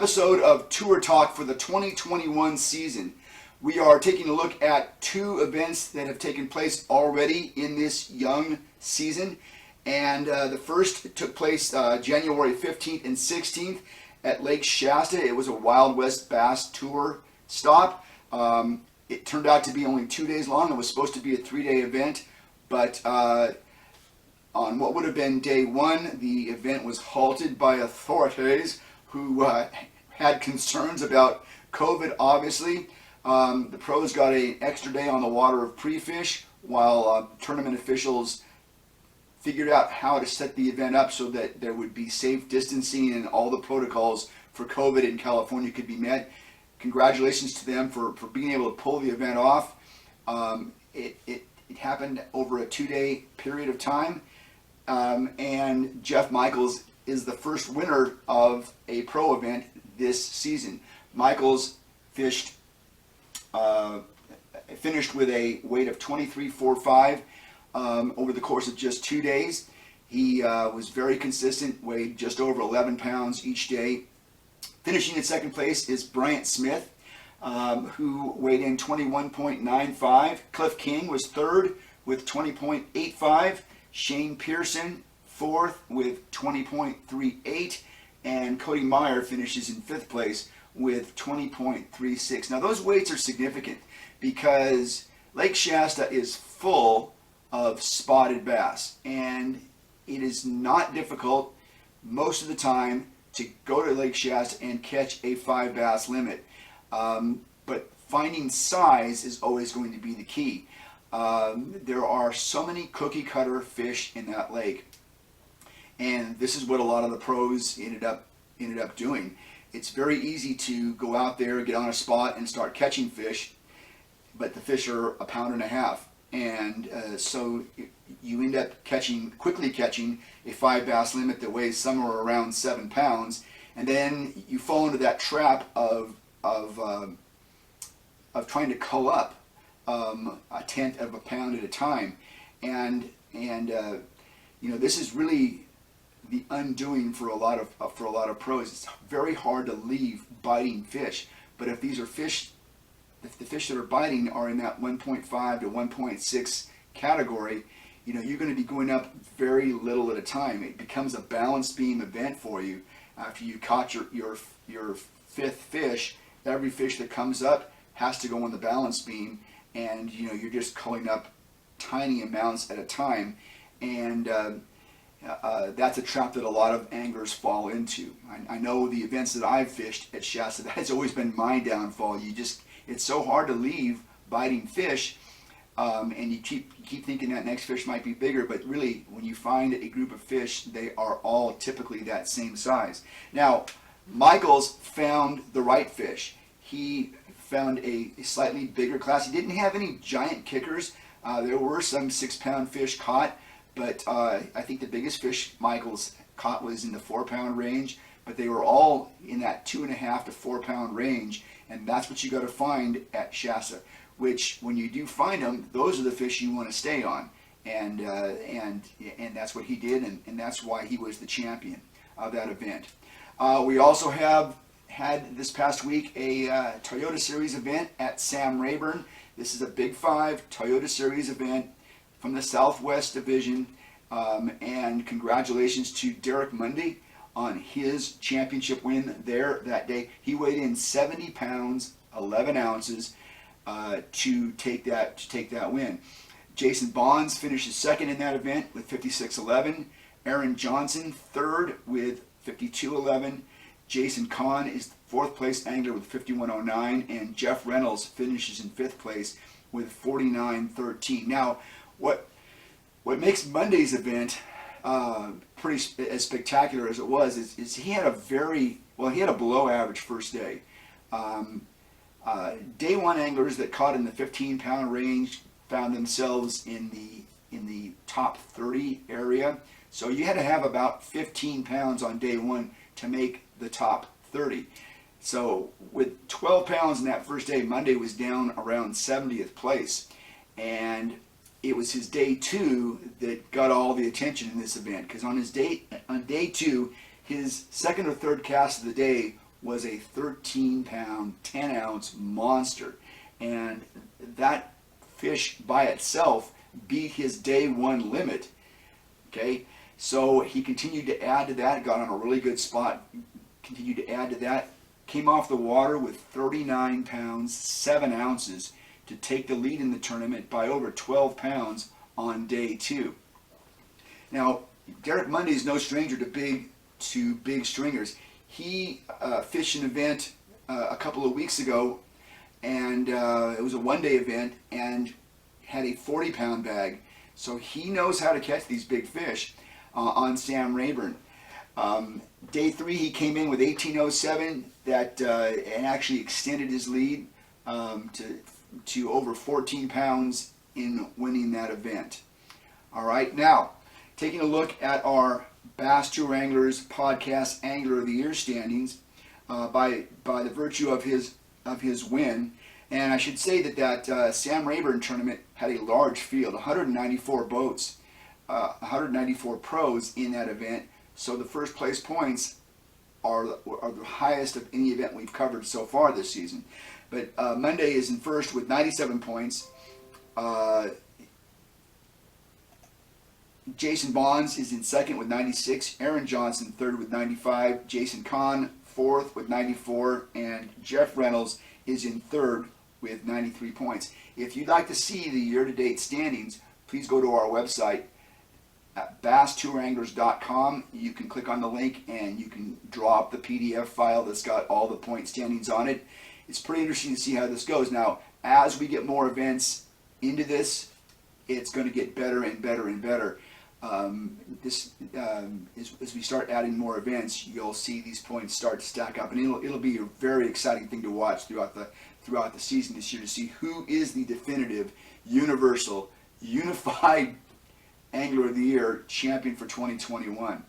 episode of Tour Talk for the 2021 season. We are taking a look at two events that have taken place already in this young season. And the first took place January 15th and 16th at Lake Shasta. It was a Wild West Bass Tour stop. It turned out to be only 2 days long. It was supposed to be a 3-day event, but on what would have been day one, the event was halted by authorities who had concerns about COVID, obviously. The pros got an extra day on the water of pre-fish, while tournament officials figured out how to set the event up so that there would be safe distancing and all the protocols for COVID in California could be met. Congratulations to them for being able to pull the event off. It happened over a 2-day period of time, and Jeff Michaels is the first winner of a pro event this season. Michaels finished with a weight of 23.45 over the course of just 2 days. He was very consistent, weighed just over 11 pounds each day. Finishing in second place is Bryant Smith, who weighed in 21.95. Cliff King was third with 20.85. Shane Pearson fourth with 20.38. And Cody Meyer finishes in fifth place with 20.36. Now those weights are significant because Lake Shasta is full of spotted bass, and it is not difficult most of the time to go to Lake Shasta and catch a 5 bass limit. But finding size is always going to be the key. There are so many cookie cutter fish in that lake, and this is what a lot of the pros ended up doing. It's very easy to go out there, get on a spot, and start catching fish, but the fish are 1.5 pounds, and so you end up quickly catching a 5 bass limit that weighs somewhere around 7 pounds, and then you fall into that trap of trying to cull up 1/10 of a pound at a time, and this is really the undoing for a lot of pros. It's very hard to leave biting fish, but if the fish that are biting are in that 1.5 to 1.6 category, you're going to be going up very little at a time. It becomes a balance beam event for you. After you caught your fifth fish, every fish that comes up has to go on the balance beam, and you're just culling up tiny amounts at a time, and that's a trap that a lot of anglers fall into. I know the events that I've fished at Shasta, that has always been my downfall. It's so hard to leave biting fish, and you keep thinking that next fish might be bigger, but really, when you find a group of fish, they are all typically that same size. Now, Michaels found the right fish. He found a slightly bigger class. He didn't have any giant kickers. There were some 6-pound fish caught, but I think the biggest fish Michaels caught was in the 4-pound range, but they were all in that 2.5 to 4-pound range, and that's what you got to find at Shasta, which when you do find them, those are the fish you want to stay on, and that's what he did, and that's why he was the champion of that event. We also had this past week a Toyota Series event at Sam Rayburn. This is a Big 5 Toyota Series event from the Southwest Division, and congratulations to Derek Mundy on his championship win there that day. He weighed in 70 pounds, 11 ounces to take that win. Jason Bonds finishes second in that event with 56.11. Aaron Johnson third with 52.11. Jason Kahn is the fourth place angler with 51.09, and Jeff Reynolds finishes in fifth place with 49.13. Now, what makes Monday's event pretty as spectacular as it was is he had a below average first day. Day one anglers that caught in the 15-pound range found themselves in the top 30 area. So you had to have about 15 pounds on day one to make the top 30. So with 12 pounds in that first day, Monday was down around 70th place, and it was his day two that got all the attention in this event, because on day two, his second or third cast of the day was a 13-pound, 10-ounce monster. And that fish by itself beat his day one limit. Okay, so he continued to add to that, got on a really good spot, continued to add to that, came off the water with 39 pounds, 7 ounces to take the lead in the tournament by over 12 pounds on day two. Now, Derek Mundy is no stranger to big stringers. He fished an event a couple of weeks ago, and it was a one-day event, and had a 40-pound bag. So he knows how to catch these big fish on Sam Rayburn. Day three, he came in with 18.07 and actually extended his lead to over 14 pounds in winning that event. All right, now taking a look at our Bass Tour Anglers Podcast Angler of the Year standings by the virtue of his win. And I should say that Sam Rayburn tournament had a large field, 194 boats, 194 pros in that event. So the first place points are the highest of any event we've covered so far this season. But Monday is in first with 97 points. Jason Bonds is in second with 96. Aaron Johnson third with 95. Jason Kahn fourth with 94. And Jeff Reynolds is in third with 93 points. If you'd like to see the year-to-date standings, please go to our website at BassTourAnglers.com. You can click on the link and you can draw up the PDF file that's got all the point standings on it. It's pretty interesting to see how this goes. Now, as we get more events into this, it's going to get better and better and better. As we start adding more events, you'll see these points start to stack up, and it'll be a very exciting thing to watch throughout the season this year, to see who is the definitive, universal, unified Angler of the Year champion for 2021.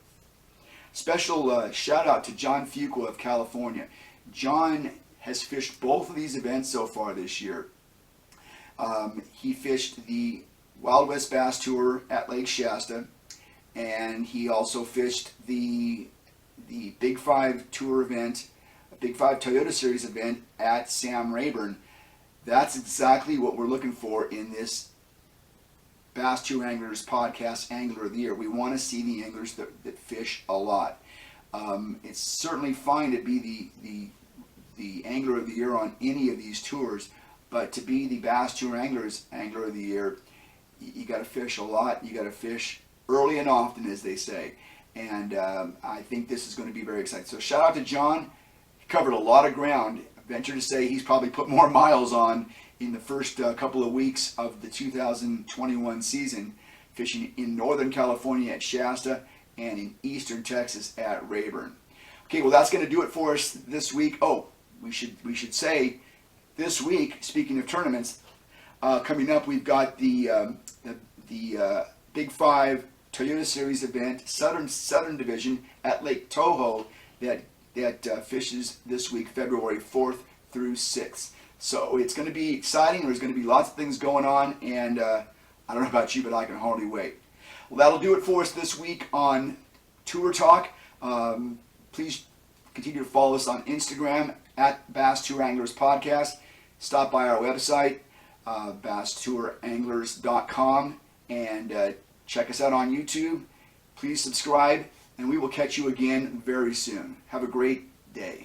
Special shout out to John Fuqua of California. John has fished both of these events so far this year. He fished the Wild West Bass Tour at Lake Shasta, and he also fished the Big Five Tour event, a Big Five Toyota Series event at Sam Rayburn. That's exactly what we're looking for in this Bass Tour Anglers Podcast Angler of the Year. We want to see the anglers that fish a lot. It's certainly fine to be the Angler of the Year on any of these tours, but to be the Bass Tour Anglers Angler of the Year, you got to fish a lot. You got to fish early and often, as they say. And I think this is going to be very exciting. So shout out to John. He covered a lot of ground. I venture to say he's probably put more miles on in the first couple of weeks of the 2021 season, fishing in Northern California at Shasta and in Eastern Texas at Rayburn. Okay, well, that's going to do it for us this week. Oh, we should say this week, speaking of tournaments, coming up, we've got the Big Five Toyota Series event, Southern Division at Lake Toho that fishes this week, February 4th through 6th. So it's going to be exciting. There's going to be lots of things going on, and I don't know about you, but I can hardly wait. Well, that'll do it for us this week on Tour Talk. Please continue to follow us on Instagram at Bass Tour Anglers Podcast. Stop by our website, BassTourAnglers.com, and check us out on YouTube. Please subscribe, and we will catch you again very soon. Have a great day.